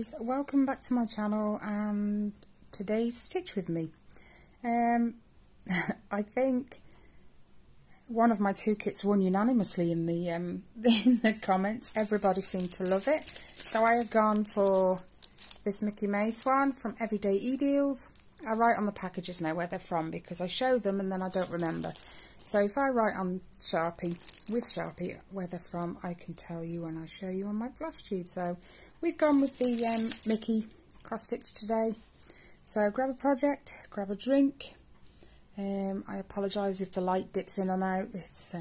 guys, welcome back to my channel and today's Stitch with me. I think one of my two kits won unanimously in the in the comments. Everybody seemed to love it, so I have gone for this Mickey Mouse one from everydayedeals. I write on the packages now where they're from because I show them and then I don't remember. So if I write on Sharpie, with Sharpie, where they're from, I can tell you when I show you on my flash tube. So we've gone with the Mickey cross stitch today. So grab a project, grab a drink. I apologise if the light dips in and out. It's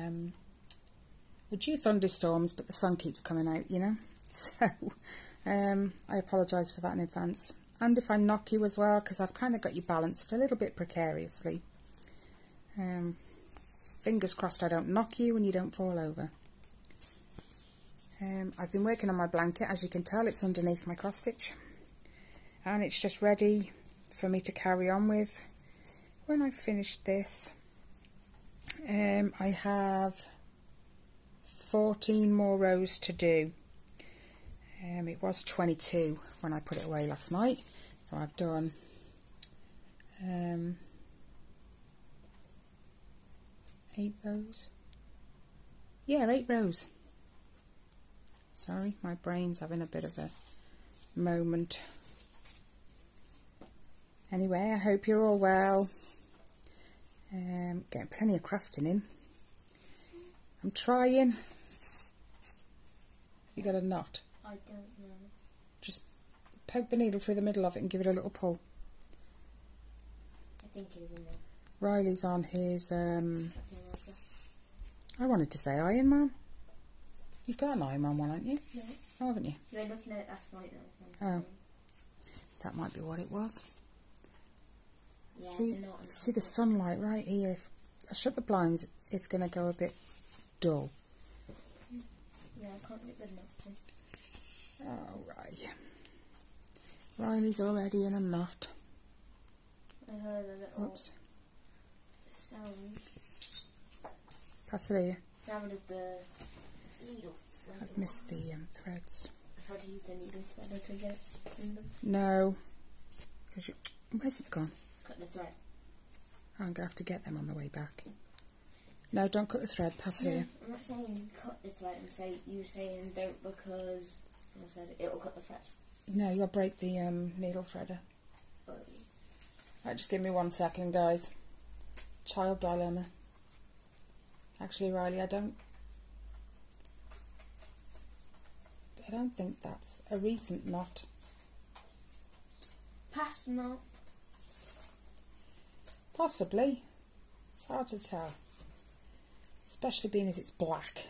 we're due thunderstorms, but the sun keeps coming out, you know. So I apologise for that in advance. And if I knock you as well, because I've kind of got you balanced a little bit precariously. Fingers crossed I don't knock you and you don't fall over. I've been working on my blanket. As you can tell, it's underneath my cross stitch. And it's just ready for me to carry on with. When I've finished this, I have 14 more rows to do. It was 22 when I put it away last night. So I've done 8 rows. Yeah, 8 rows. Sorry, my brain's having a bit of a moment. Anyway, I hope you're all well. Getting plenty of crafting in. I'm trying. You got a knot? I don't know. Just poke the needle through the middle of it and give it a little pull. I think it is in there. Riley's on his, I wanted to say Iron Man. You've got an Iron Man one, haven't you? No. Oh, haven't you? We were looking at it last night though. Oh. That might be what it was. Yeah, See the sunlight right here. If I shut the blinds, it's going to go a bit dull. Yeah, I can't get rid of nothing. Alright. Riley's already in a knot. I heard a little Oops. sound. Pass it here. Sound of the needle thread. I've missed the threads. I tried to use the needle threader to get in them. No. Where's it gone? Cut the thread. I'm going to have to get them on the way back. No, don't cut the thread. Pass it here. I'm not saying cut the thread and say you saying don't because I said it'll cut the thread. No, you'll break the needle threader. Right, just give me 1 second, guys. Child dilemma. Actually, Riley, I don't think that's a recent knot. Past knot. Possibly. It's hard to tell. Especially being as it's black.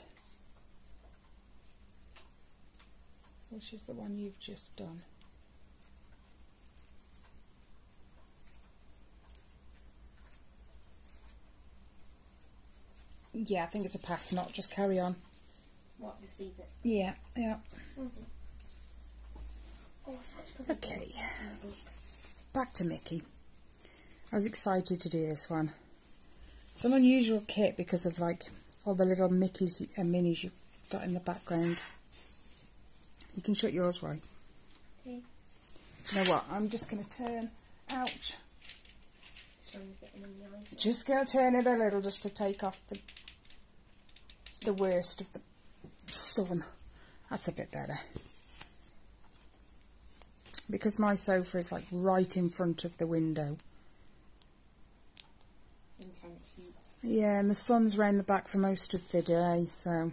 Which is the one you've just done. Yeah, I think it's a past knot. Just carry on. What, just leave it? Yeah, yeah. Okay. Back to Mickey. I was excited to do this one. It's an unusual kit because of like all the little Mickeys and Minnies you've got in the background. You can shut yours, right? Okay. You know what? I'm just going to turn. Ouch. Sun's getting in the eyes. Just going to turn it a little just to take off the worst of the sun. That's a bit better. Because my sofa is like right in front of the window. Intense heat. Yeah, and the sun's round the back for most of the day, so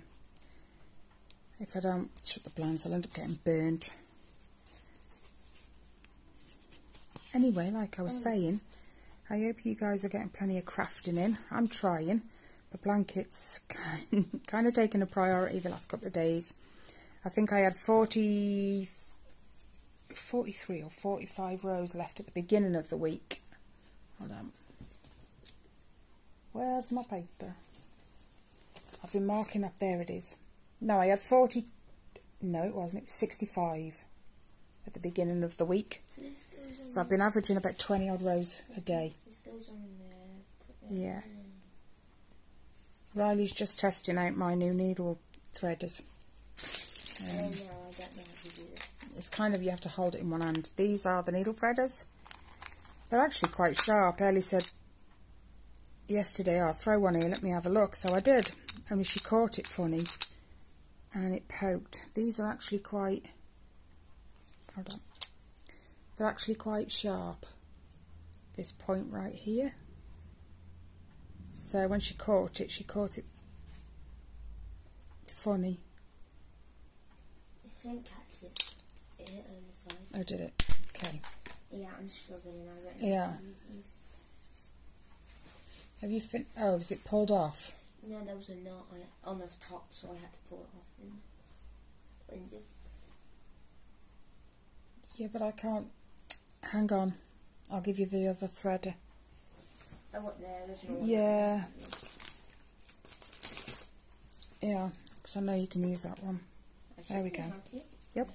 if I don't shut the blinds, I'll end up getting burnt. Anyway, like I was saying, I hope you guys are getting plenty of crafting in. I'm trying. The blanket's kind of taken a priority the last couple of days. I think I had 43 or 45 rows left at the beginning of the week. Hold on. Where's my paper? I've been marking up. There it is. No, I had 40. No, it wasn't. It was 65 at the beginning of the week. So I've been averaging about 20 odd rows a day. This goes on there. Yeah. Riley's just testing out my new needle threaders. No, I don't know how to do it. it's kind of, you have to hold it in one hand. These are the needle threaders. They're actually quite sharp. Ellie said yesterday, I'll throw one here, let me have a look. So I did, only she caught it funny and it poked. These are actually quite, hold on, they're actually quite sharp, this point right here. So when she caught it funny. I think catch it on the side. Oh, did it? Okay. Yeah, I'm struggling. Yeah. Have you oh, is it pulled off? No, there was a knot on the top, so I had to pull it off and undo. Yeah, but I can't. Hang on. I'll give you the other threader. I want the original one. Yeah. Yeah, because I know you can use that one. There we go. Yep.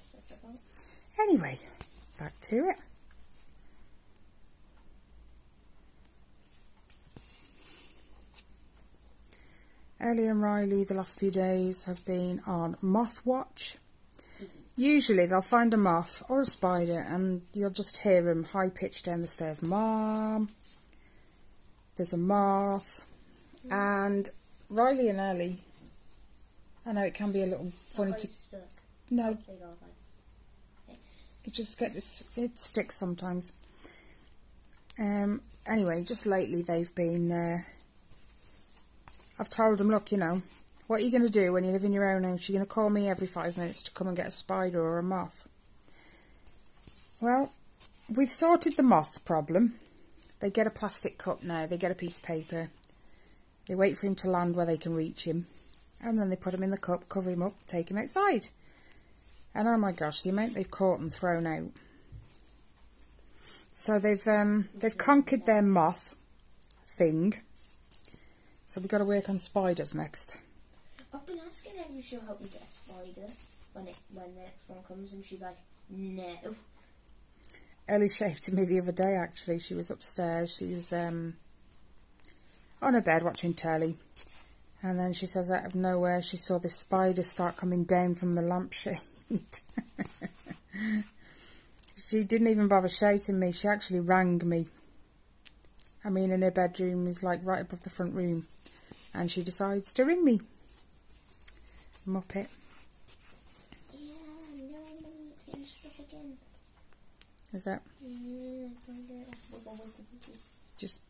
Anyway, back to it. Ellie and Riley the last few days have been on moth watch. Usually they'll find a moth or a spider and you'll just hear them high pitched down the stairs. Mom, there's a moth. And Riley and Ellie, I know it can be a little funny to... No, it just gets, it sticks sometimes. Anyway, just lately they've been... I've told them, look, you know, what are you going to do when you live in your own house? You're going to call me every 5 minutes to come and get a spider or a moth. Well, we've sorted the moth problem. They get a plastic cup now. They get a piece of paper. They wait for him to land where they can reach him. And then they put him in the cup, cover him up, take him outside. And oh my gosh, the amount they've caught and thrown out. So they've conquered their moth thing. So we've got to work on spiders next. I've been asking her if she'll help me get a spider when the next one comes, and she's like, no. Ellie shouted to me the other day, actually. She was upstairs. She was on her bed watching telly. And then she says out of nowhere she saw this spider start coming down from the lampshade. She didn't even bother shouting me. She actually rang me. I mean, in her bedroom is like right above the front room. And she decides to ring me. Muppet. Yeah, no, it's getting stuck again. Is that? Yeah, just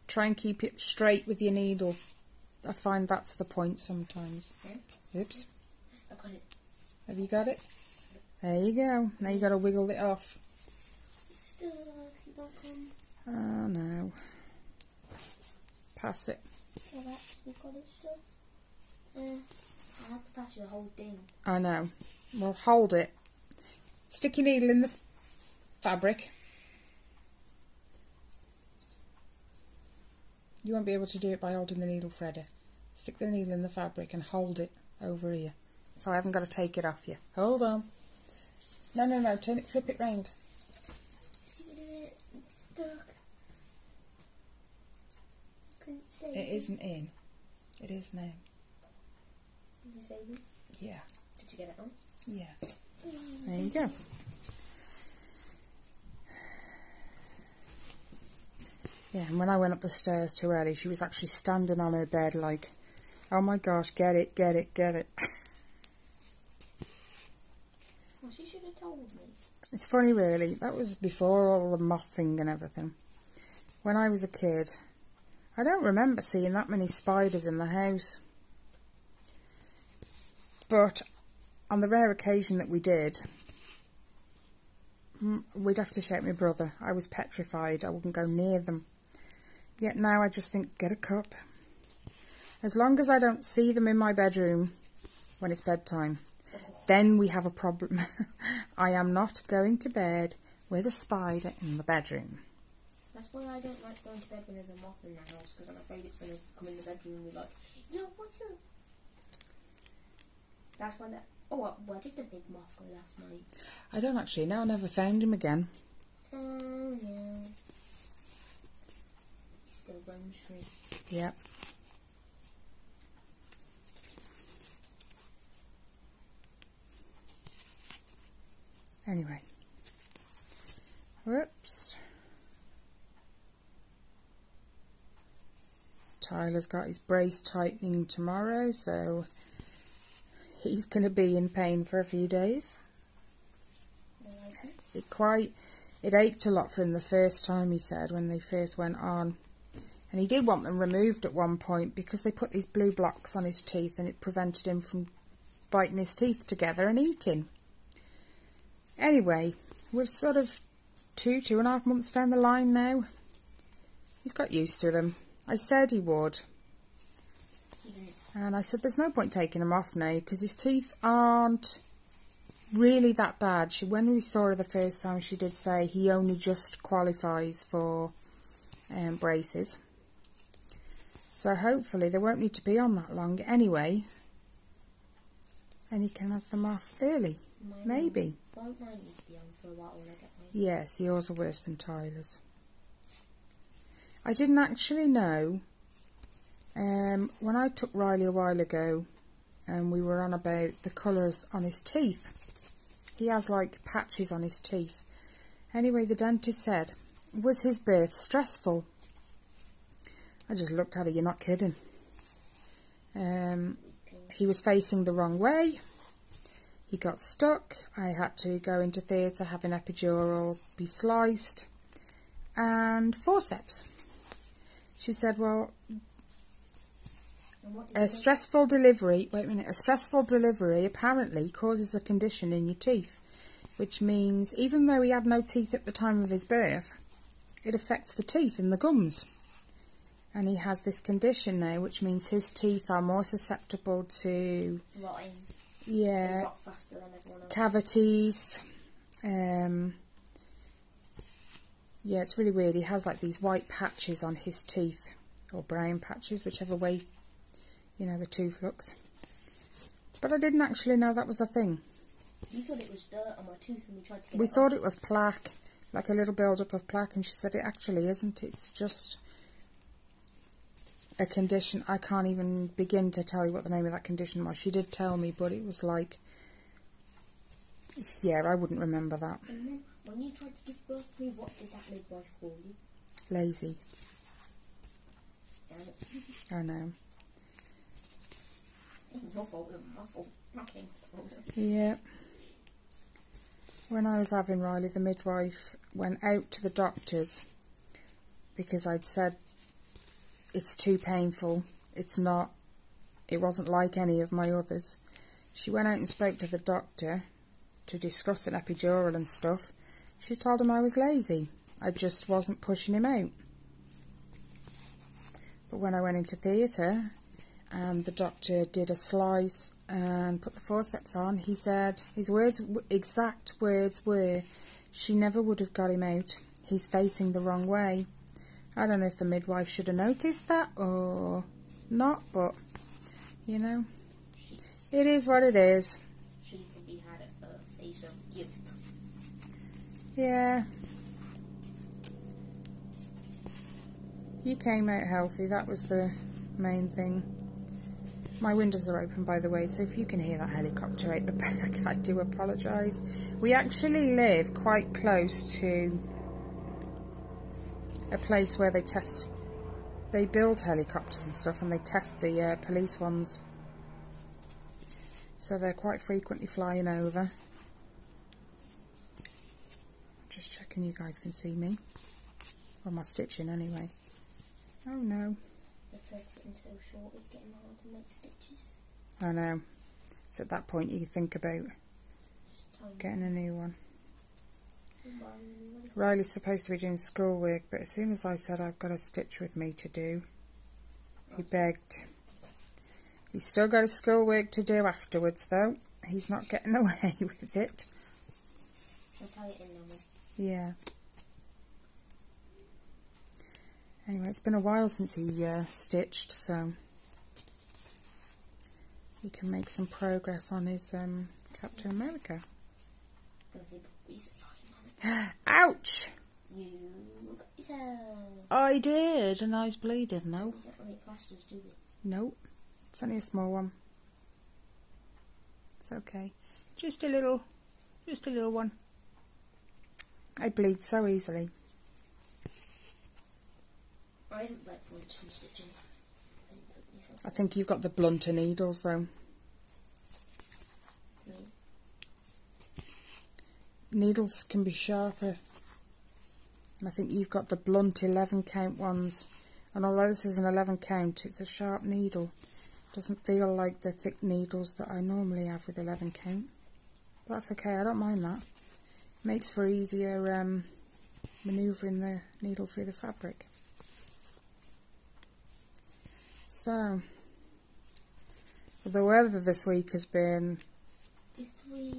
try and keep it straight with your needle. I find that's the point sometimes. Yeah. Oops. I've got it. Have you got it? There you go. Now you got to wiggle it off. It's stuck. It won't come. Oh no. Pass it. I've actually got it stuck. I have to pass you the whole thing. I know. Well, hold it. Stick your needle in the fabric. You won't be able to do it by holding the needle threader. Stick the needle in the fabric and hold it over here. So I haven't got to take it off you. Hold on. No, no, no. Turn it, flip it round. See it? It's stuck. It isn't in. It is now. Did you save it? Yeah. Did you get it on? Yeah. There you go. Yeah, and when I went up the stairs too early, she was actually standing on her bed like, oh my gosh, get it, get it, get it. Well, she should have told me. It's funny really, that was before all the moth thing and everything. When I was a kid, I don't remember seeing that many spiders in the house. But on the rare occasion that we did, we'd have to shout my brother. I was petrified, I wouldn't go near them. Yet now I just think, get a cup. As long as I don't see them in my bedroom when it's bedtime, then we have a problem. I am not going to bed with a spider in the bedroom. That's why I don't like going to bed when there's a moth in the house, because I'm afraid it's going to come in the bedroom and be like, yo, what's up? That's why that... Oh, where did the big moth go last night? I don't actually know. I never found him again. Oh, no. He still roams free. Yep. Anyway. Whoops. Tyler's got his brace tightening tomorrow, so he's going to be in pain for a few days. It ached a lot for him the first time, he said, when they first went on. And he did want them removed at one point because they put these blue blocks on his teeth and it prevented him from biting his teeth together and eating. Anyway, we're sort of 2.5 months down the line now. He's got used to them. I said he would. And I said there's no point taking him off now because his teeth aren't really that bad. When we saw her the first time, she did say he only just qualifies for braces. So hopefully they won't need to be on that long anyway. And he can have them off early. Maybe. Won't mine need to be on for a while when I get mine? Yes, yours are worse than Tyler's. I didn't actually know. When I took Riley a while ago and we were on about the colours on his teeth. He has like patches on his teeth. Anyway, the dentist said, was his birth stressful? I just looked at her, you're not kidding. He was facing the wrong way. He got stuck. I had to go into theatre, have an epidural, be sliced, and forceps. She said, well, a stressful delivery apparently causes a condition in your teeth, which means even though he had no teeth at the time of his birth, it affects the teeth and the gums. And he has this condition now, which means his teeth are more susceptible to rotting. Yeah, they rot faster than everyone else. Cavities. Yeah, it's really weird. He has like these white patches on his teeth, or brown patches, whichever way, you know, the tooth looks. But I didn't actually know that was a thing. You thought it was dirt on my tooth and we tried to get We it thought off. it was plaque, like a little build-up of plaque, and she said it actually isn't. It's just a condition. I can't even begin to tell you what the name of that condition was. She did tell me, but it was like, yeah, I wouldn't remember that. And then, when you tried to give birth to me, what did that midwife call you? Lazy. Damn it. I know. Your fault, not my fault. Nothing. Yeah. When I was having Riley, the midwife went out to the doctors because I'd said it's too painful. It wasn't like any of my others. She went out and spoke to the doctor to discuss an epidural and stuff. She told him I was lazy. I just wasn't pushing him out. But when I went into theatre and the doctor did a slice and put the forceps on, he said, his exact words were, she never would have got him out. He's facing the wrong way. I don't know if the midwife should have noticed that or not, but, you know, it is what it is. She probably had a face of guilt. Yeah. You came out healthy, that was the main thing. My windows are open, by the way, so if you can hear that helicopter out the back, I do apologise. We actually live quite close to a place where they build helicopters and stuff, and they test the police ones. So they're quite frequently flying over. Just checking you guys can see me. Well, my stitching anyway. Oh no. The thread getting so short it's getting hard to make stitches. I know. It's at that point you think about getting a new one. Riley's supposed to be doing schoolwork, but as soon as I said I've got a stitch with me to do, he begged. He's still got his schoolwork to do afterwards, though. He's not getting away with it. I'll tie it in now. Yeah. Anyway, it's been a while since he stitched, so he can make some progress on his Captain America. Ouch! You got yourself. I did, and I was bleeding, though. We don't really plasters, do we? Nope. It's only a small one. It's okay. Just a little one. I bleed so easily. I haven't bled from stitching. I think you've got the blunter needles though. Needles can be sharper, and I think you've got the blunt 11 count ones, and although this is an 11 count, it's a sharp needle. Doesn't feel like the thick needles that I normally have with 11 count, but that's okay, I don't mind that. Makes for easier manoeuvring the needle through the fabric. So the weather this week has been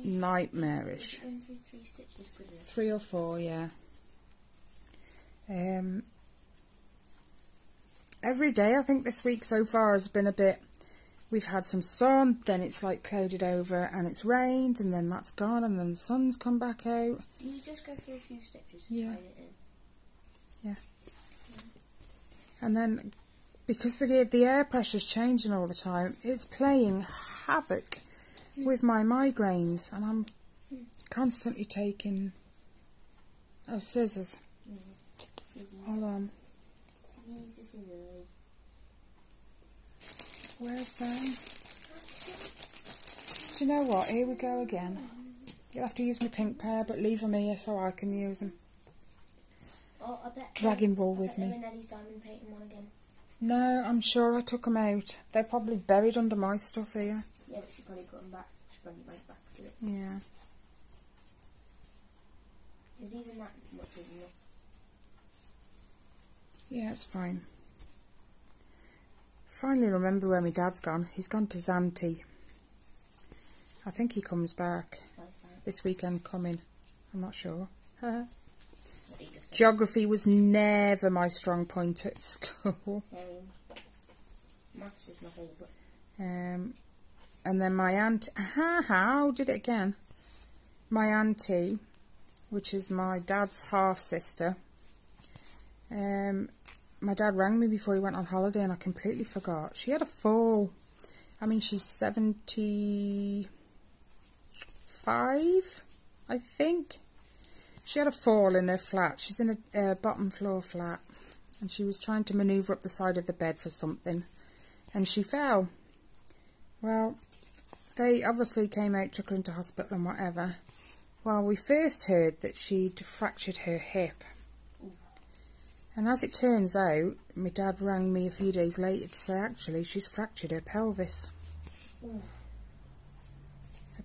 nightmarish. 3 stitches, 3 or 4, yeah. Every day I think this week so far has been a bit, we've had some sun, then it's like clouded over and it's rained, and then that's gone, and then the sun's come back out. Do you just go through a few stitches and Yeah. tie it in? Yeah. And then because the air pressure's changing all the time, it's playing havoc with my migraines, and I'm constantly taking scissors. Hold on. Where's them? Do you know what? Here we go again. You'll have to use my pink pair, but leave them here so I can use them. Oh, I bet Dragging wool with me. they're in Ellie's diamond painting one again. No, I'm sure I took them out. They're probably buried under my stuff here. Yeah, but she probably put them back. She probably went back to it. Yeah. Is even that much enough? Yeah, it's fine. Finally remember where my dad's gone. He's gone to Zante. I think he comes back this weekend coming. I'm not sure. Geography was never my strong point at school. Same. Maths is my favourite. And then my aunt, how did it again? My auntie, which is my dad's half sister. My dad rang me before he went on holiday and I completely forgot. She had a fall. I mean, she's 75, I think. She had a fall in her flat. She's in a bottom floor flat. And she was trying to manoeuvre up the side of the bed for something. And she fell. Well, they obviously came out, took her into hospital and whatever. Well, we first heard that she'd fractured her hip. And as it turns out, my dad rang me a few days later to say actually she's fractured her pelvis. Her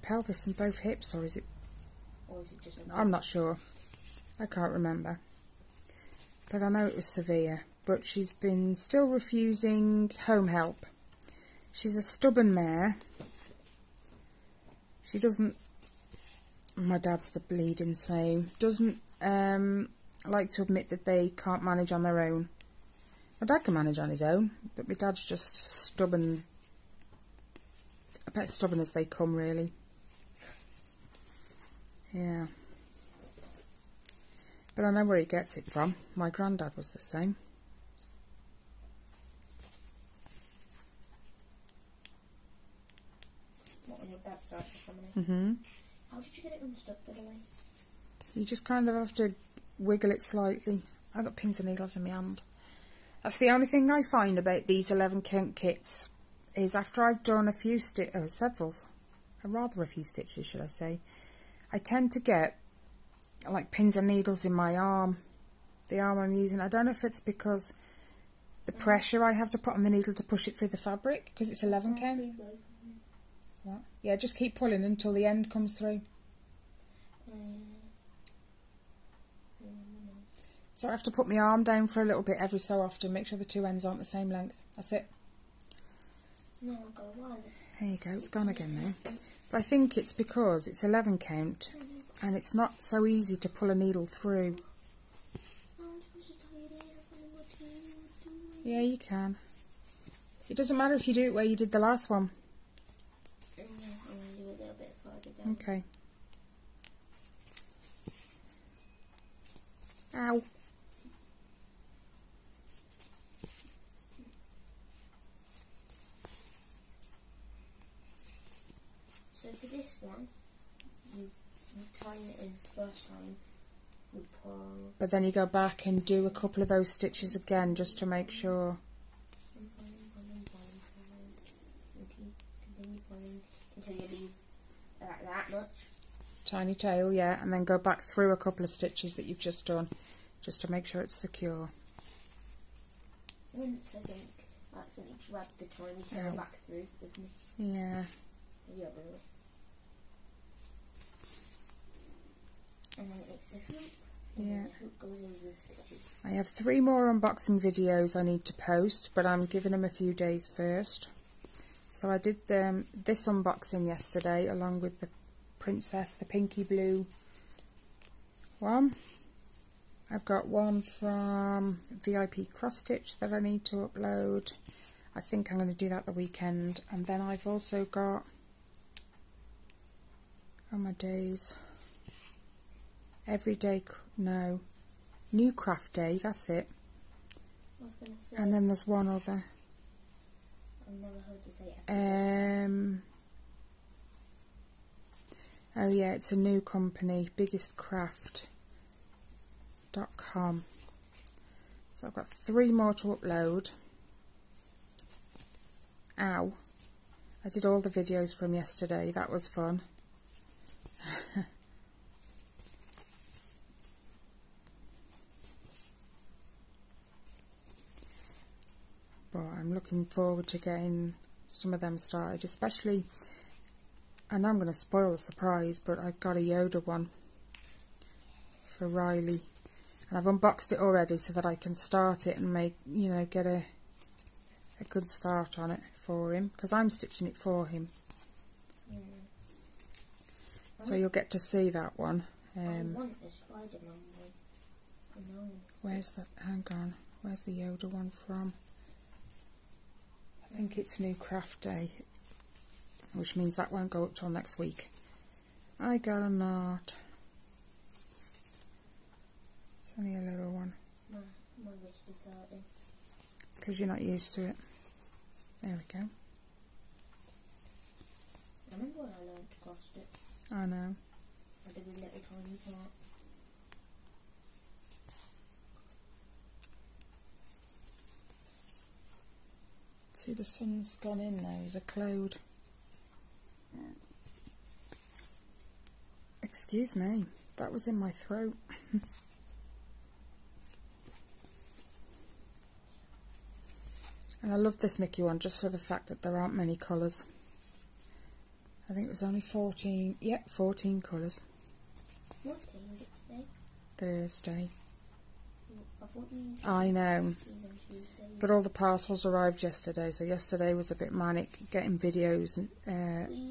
pelvis and both hips, or is it just... I'm not sure. I can't remember. But I know it was severe. But she's been still refusing home help. She's a stubborn mare. She doesn't... My dad's the bleeding same. Doesn't like to admit that they can't manage on their own. My dad can manage on his own, but my dad's just stubborn. About stubborn as they come, really. Yeah. But I know where he gets it from. My granddad was the same. What, on your dad's side of the family? Mm-hmm. How did you get it unstuck, by the way? You just kind of have to wiggle it slightly. I've got pins and needles in my hand. That's the only thing I find about these 11 count kits, is after I've done a few rather a few stitches, should I say, I tend to get like pins and needles in my arm, the arm I'm using. I don't know if it's because the pressure I have to put on the needle to push it through the fabric, because it's 11 count. What? Yeah, just keep pulling until the end comes through. So I have to put my arm down for a little bit every so often, make sure the two ends aren't the same length. That's it. No, I've got a while. There you go, it's gone again now. But I think it's because it's 11 count and it's not so easy to pull a needle through. Yeah, you can. It doesn't matter if you do it where you did the last one. I'm going to do it a little bit further down. Okay. Ow. So for this one, you tie it in first time, But then you go back and do a couple of those stitches again just to make sure. Until you leave that much. Tiny tail, yeah, and then go back through a couple of stitches that you've just done, just to make sure it's secure. Once I think I accidentally dragged the tiny tail back through with me. Yeah. Yeah, really. And then it's a hoop. And then the hoop goes over the stitches. I have 3 more unboxing videos I need to post, but I'm giving them a few days first. So I did this unboxing yesterday along with the princess, the pinky blue one. I've got one from VIP Cross Stitch that I need to upload. I think I'm going to do that the weekend. And then I've also got, oh my days, New Craft Day, that's it. I was going to say, and then there's one other. I've never heard you say it. Oh yeah, it's a new company, biggestcraft.com. So I've got 3 more to upload. Ow. I did all the videos from yesterday, that was fun. But I'm looking forward to getting some of them started, especially, I know I'm going to spoil the surprise, but I've got a Yoda one for Riley. And I've unboxed it already so that I can start it and make, you know, get a good start on it for him, because I'm stitching it for him. So you'll get to see that one. I want a Spider-Man one. Where's the, hang on, where's the Yoda one from? I think it's New Craft Day, which means that won't go up till next week. I got a knot. It's only a little one. My wrist is hurting. It's because you're not used to it. There we go. I remember when I learned to cross stitch. I know. I did a little tiny part. See, the sun's gone in now, there's a cloud. Excuse me, that was in my throat. And I love this Mickey one just for the fact that there aren't many colours. I think it was only 14, yep, 14 colours. What day is it today? Thursday. I thought you I know. on Tuesday. But all the parcels arrived yesterday, so yesterday was a bit manic getting videos and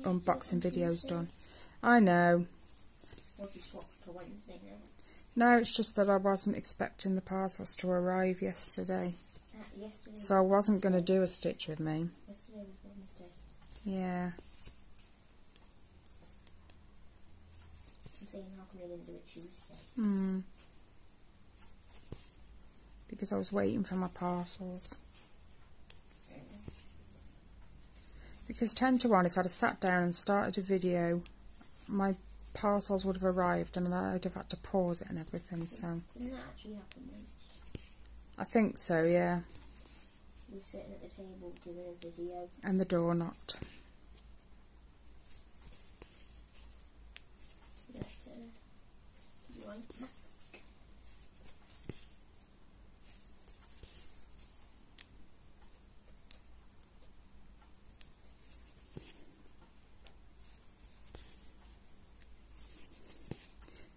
unboxing videos done. I know. What if you swapped to Wednesday now? No, it's just that I wasn't expecting the parcels to arrive yesterday. Yesterday So I wasn't going to do a stitch with me. Yesterday was Wednesday. Yeah. I'm saying, how come you didn't do it Tuesday? Because I was waiting for my parcels. Because 10 to 1, if I'd have sat down and started a video, my parcels would have arrived and I'd have had to pause it and everything, so... Didn't that actually happen once? I think so, yeah. You were sitting at the table doing a video. And the door knocked.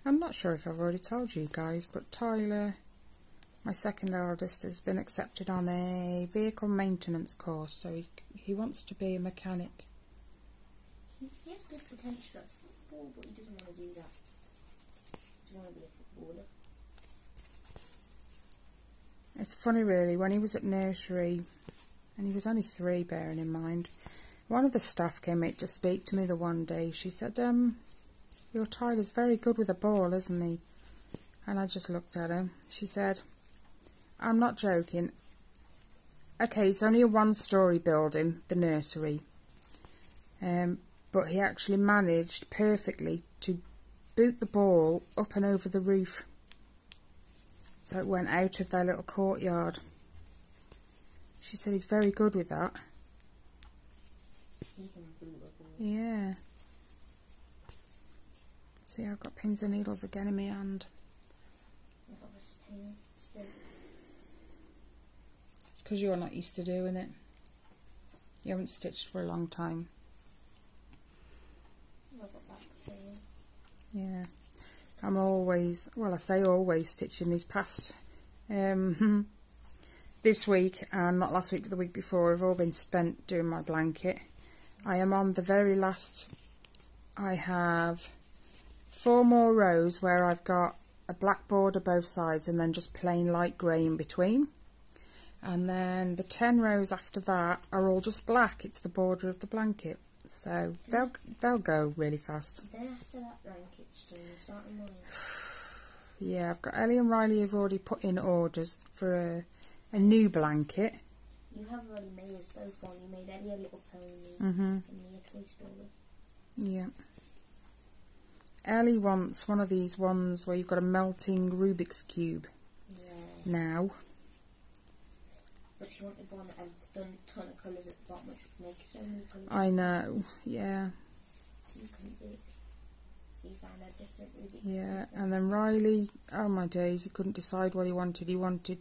I'm not sure if I've already told you guys, but Tyler, my second eldest, has been accepted on a vehicle maintenance course, so he wants to be a mechanic. He has good potential at football, but he doesn't want to do that. He doesn't want to be a footballer. It's funny really, when he was at nursery, and he was only 3, bearing in mind, one of the staff came in to speak to me the one day. She said, your Tyler's very good with a ball, isn't he? And I just looked at him. She said, I'm not joking. Okay, it's only a 1-storey building, the nursery. But he actually managed perfectly to boot the ball up and over the roof. So it went out of their little courtyard. She said he's very good with that. Yeah. See, I've got pins and needles again in my hand. It's because you're not used to doing it. You haven't stitched for a long time. Yeah. I'm always, well, I say always stitching these past. This week and not last week but the week before have all been spent doing my blanket. I am on the very last. I have 4 more rows where I've got a black border both sides and then just plain light grey in between. And then the 10 rows after that are all just black. It's the border of the blanket. So they'll go really fast. Then after that blanket's done, you're starting mine. Yeah, I've got Ellie and Riley have already put in orders for a new blanket. You have already made us both one. You made Ellie a little pony and me a Toy Story. Yeah. Ellie wants one of these ones where you've got a melting Rubik's Cube. Yeah. Now. But she wanted one that had done a ton of colours at the bottom, which would make so many colours. I know, yeah. You couldn't do it. So you found a different Rubik's Yeah, Cube. and then Riley, oh my days, he couldn't decide what he wanted. He wanted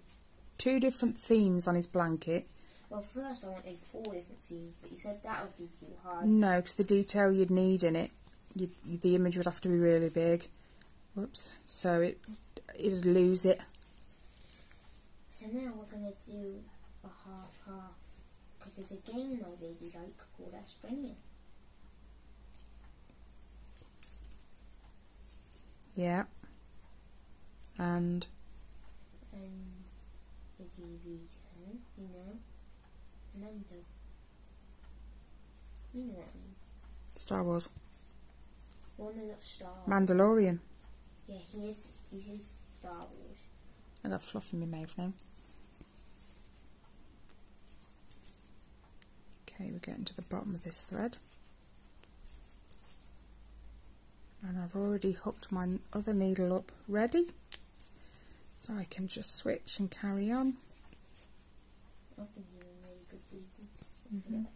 2 different themes on his blanket. Well, first I wanted 4 different themes, but you said that would be too hard. No, because the detail you'd need in it, the image would have to be really big. Whoops. So it'd lose it. So now we're going to do a half-half, because there's a game I really like called Australia. Yeah. And the TV show, you know, Mando. You know what I mean? Star Wars. One of the Star Wars. Mandalorian. Yeah, he's Star Wars. I got fluff in my mouth now. Okay, we're getting to the bottom of this thread. And I've already hooked my other needle up ready. So I can just switch and carry on. I've been doing really good reading.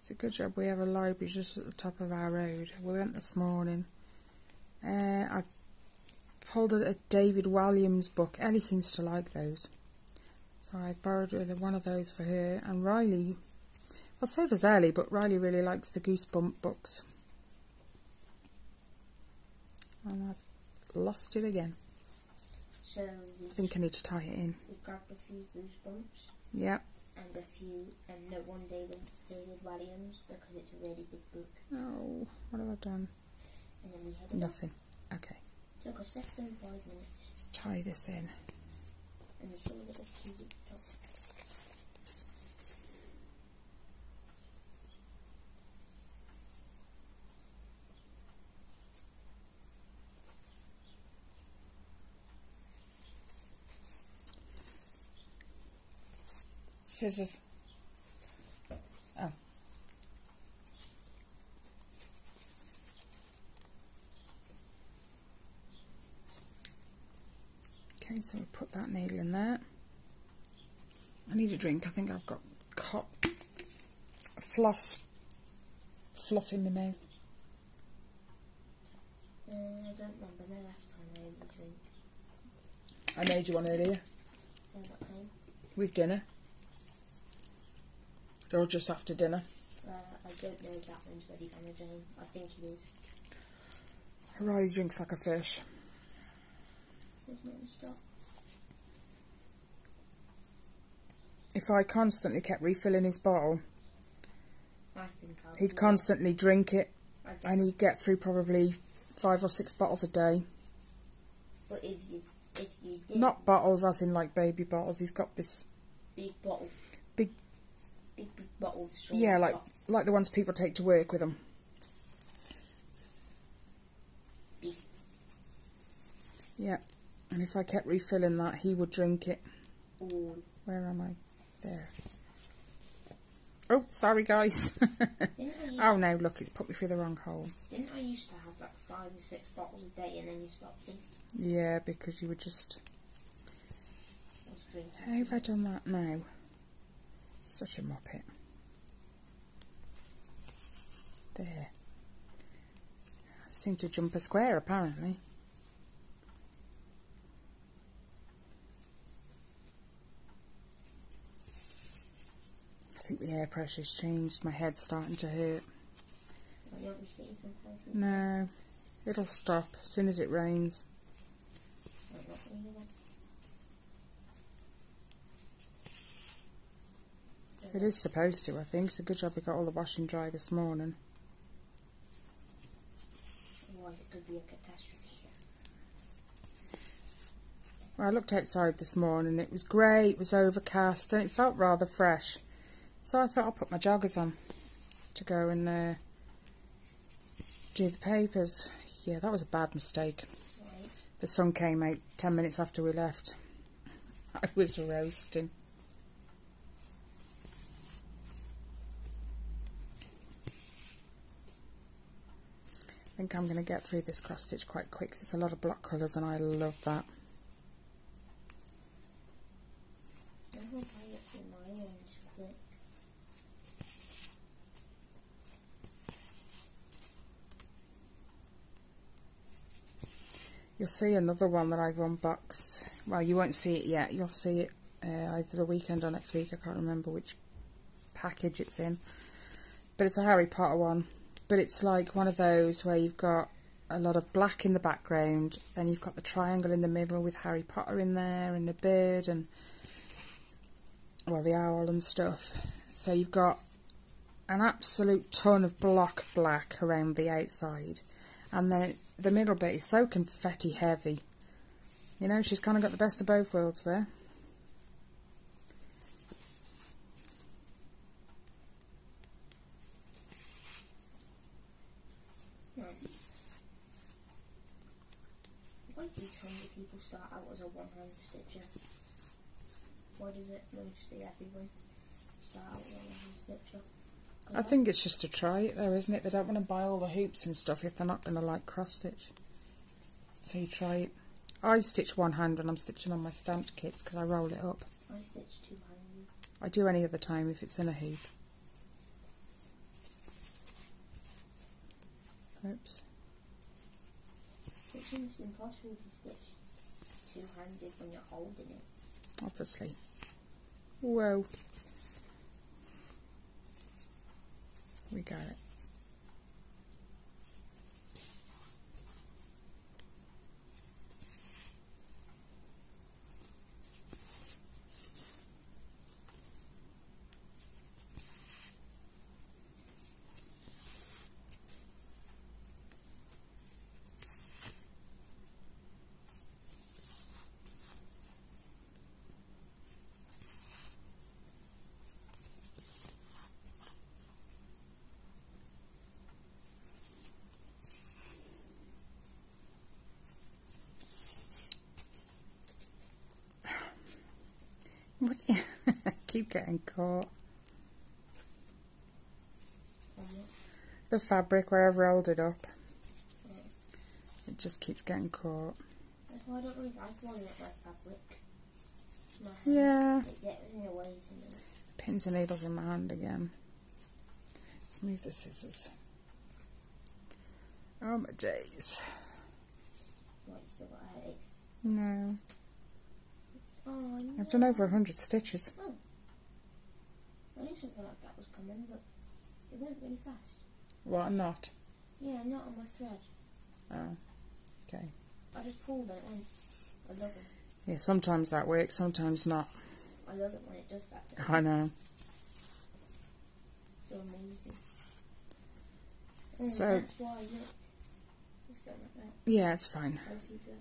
It's a good job we have a library just at the top of our road. We went this morning. I pulled a David Walliams book. Ellie seems to like those. So I borrowed one of those for her. And Riley, well, so does Ellie, but Riley really likes the Goosebump books. And I've lost it again. So I think I need to tie it in. We grabbed a few Goosebumps. Yeah. And a few, no, one David Walliams, because it's a really big book. Oh, what have I done? And then we headed Nothing. Okay. So it cost less than 5 minutes. Let's tie this in. And we saw a little cube at the top. Scissors. Oh. Okay, so we put that needle in there. I need a drink. I think I've got fluff in my mouth. I don't remember the last time I had a drink. I made you one earlier. What time? With dinner. Or just after dinner. I don't know if that one's ready for Jane. I think it is. Riley drinks like a fish. There's no stop. If I constantly kept refilling his bottle, I think he'd constantly drink it, and he'd get through probably 5 or 6 bottles a day. But if you did, not bottles as in like baby bottles. He's got this big bottle, big bottle of strong. Yeah, like the ones people take to work with them. Big. Yeah, and if I kept refilling that, he would drink it. All. Where am I? There. Oh, sorry guys. Oh no, look, it's put me through the wrong hole. Didn't I used to have like 5 or 6 bottles a day and then you stopped it. Yeah, because you were just... Drinking. How have I done that now? Such a muppet. There. I seem to jump a square, apparently. I think the air pressure's changed. My head's starting to hurt. Well, you won't be seeing sometimes. No, it'll stop as soon as it rains. It is supposed to, I think. It's a good job we got all the washing dry this morning. Otherwise it could be a catastrophe. Well, I looked outside this morning. It was grey, it was overcast, and it felt rather fresh. So I thought I'll put my joggers on to go and do the papers. Yeah, that was a bad mistake. Right. The sun came out 10 minutes after we left. I was roasting. I think I'm going to get through this cross stitch quite quick because it's a lot of block colours and I love that. You'll see another one that I've unboxed. Well, you won't see it yet. You'll see it either the weekend or next week. I can't remember which package it's in. But it's a Harry Potter one. But it's like one of those where you've got a lot of black in the background, then you've got the triangle in the middle with Harry Potter in there and the bird and, well, the owl and stuff. So you've got an absolute ton of block black around the outside, and then the middle bit is so confetti heavy. You know, she's kind of got the best of both worlds there. Why do so many people start out as a one-hand stitcher? Why does it mostly everyone start out as a one-hand stitcher? I think it's just to try it though, isn't it? They don't want to buy all the hoops and stuff if they're not going to like cross stitch. So you try it. I stitch one hand when I'm stitching on my stamped kits because I roll it up. I stitch two-handed. I do any other time if it's in a hoop. Oops. It's almost impossible to stitch two-handed when you're holding it. Obviously. Whoa. We got it. What? Keep getting caught. The fabric, where I've rolled it up. It just keeps getting caught. That's why I don't really like rolling it like fabric. Yeah. It gets in your way to me. Pins and needles in my hand again. Let's move the scissors. Oh my days. What, you still got a headache? No. Oh, no. I've done over 100 stitches. Oh. I knew something like that was coming, but it went really fast. What, not? Yeah, not on my thread. Oh, okay. I just pulled and it went. I love it. Yeah, sometimes that works, sometimes not. I love it when it does that. I know. So amazing. So, that's why, look. It's going like that. yeah, it's fine. I see that.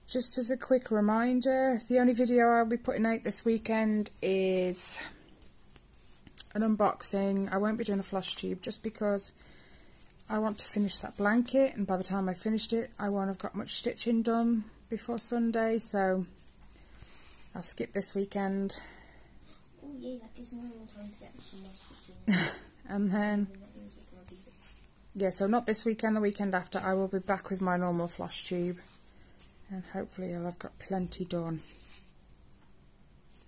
Just as a quick reminder, the only video I'll be putting out this weekend is an unboxing. I won't be doing a flush tube just because I want to finish that blanket, and by the time I finished it I won't have got much stitching done before Sunday, so I'll skip this weekend. Oh yeah, that gives me more time to get some more stitching. And then, yeah, so not this weekend, the weekend after, I will be back with my normal floss tube. And hopefully I'll have got plenty done.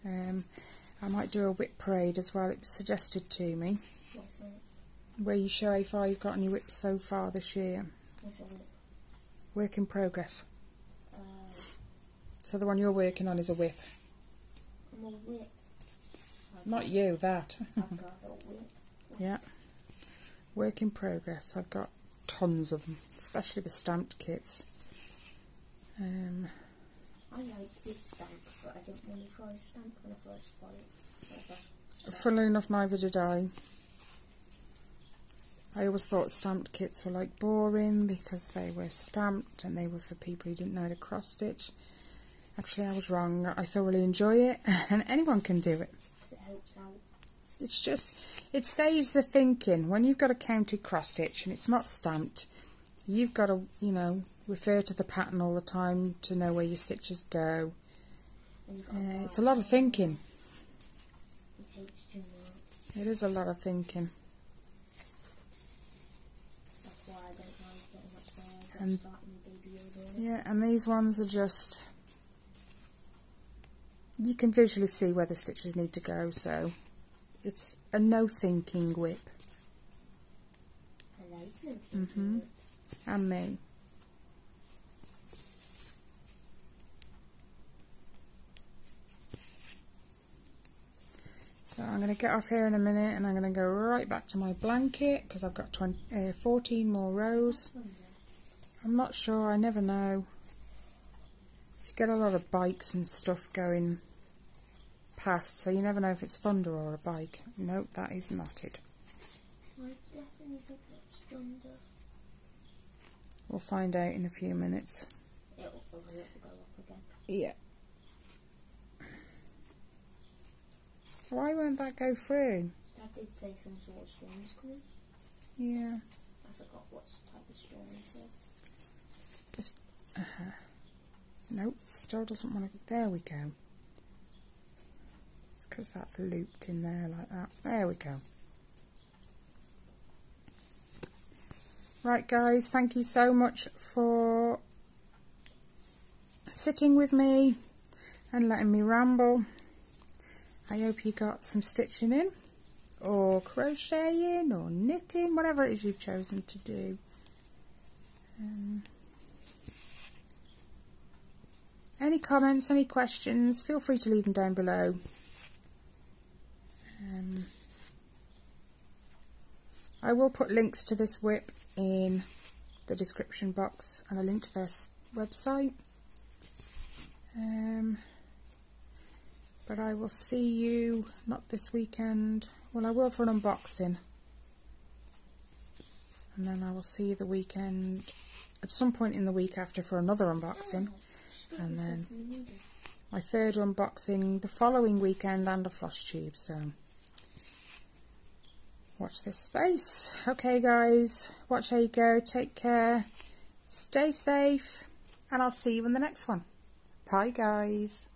I might do a whip parade as well. It was suggested to me. What's that? Where you show how far you've got on your whips so far this year. What's a whip? Work in progress. So the one you're working on is a whip. I'm a whip. Not you, that. I've got a whip. Yeah. Work in progress. I've got tons of them, especially the stamped kits. I liked it stamped, but I didn't really try stamped when I first got it. Funnily enough, neither did I. I always thought stamped kits were like boring because they were stamped and they were for people who didn't know how to cross stitch. Actually, I was wrong. I thoroughly enjoy it, and anyone can do it. Because it helps out. It's just, it saves the thinking. When you've got a counted cross stitch and it's not stamped, you've got to, you know, refer to the pattern all the time to know where your stitches go. It's a lot of thinking. It takes too much. It is a lot of thinking. That's why I don't mind getting much more. And Starting with Baby Yoda. yeah, and these ones are just, you can visually see where the stitches need to go, so it's a no thinking whip. I like them. And me. So I'm going to get off here in a minute and I'm going to go right back to my blanket because I've got 14 more rows. I'm not sure, I never know. You get a lot of bikes and stuff going past, so you never know if it's thunder or a bike. Nope, that is not it. I definitely think it's thunder. We'll find out in a few minutes. It'll go up again. Yeah. Why won't that go through? Dad did say some sort of storm's coming. Yeah. I forgot what type of storm he said. Just, nope, still doesn't want to. There we go. It's because that's looped in there like that. There we go. Right, guys, thank you so much for sitting with me and letting me ramble. I hope you got some stitching in, or crocheting, or knitting, whatever it is you've chosen to do. Any comments, any questions, feel free to leave them down below. I will put links to this whip in the description box and a link to their website. But I will see you, not this weekend, well I will for an unboxing. And then I will see you the weekend, at some point in the week after for another unboxing. And then my third unboxing the following weekend and a floss tube, so watch this space. Okay guys, watch how you go, take care, stay safe, and I'll see you in the next one. Bye guys.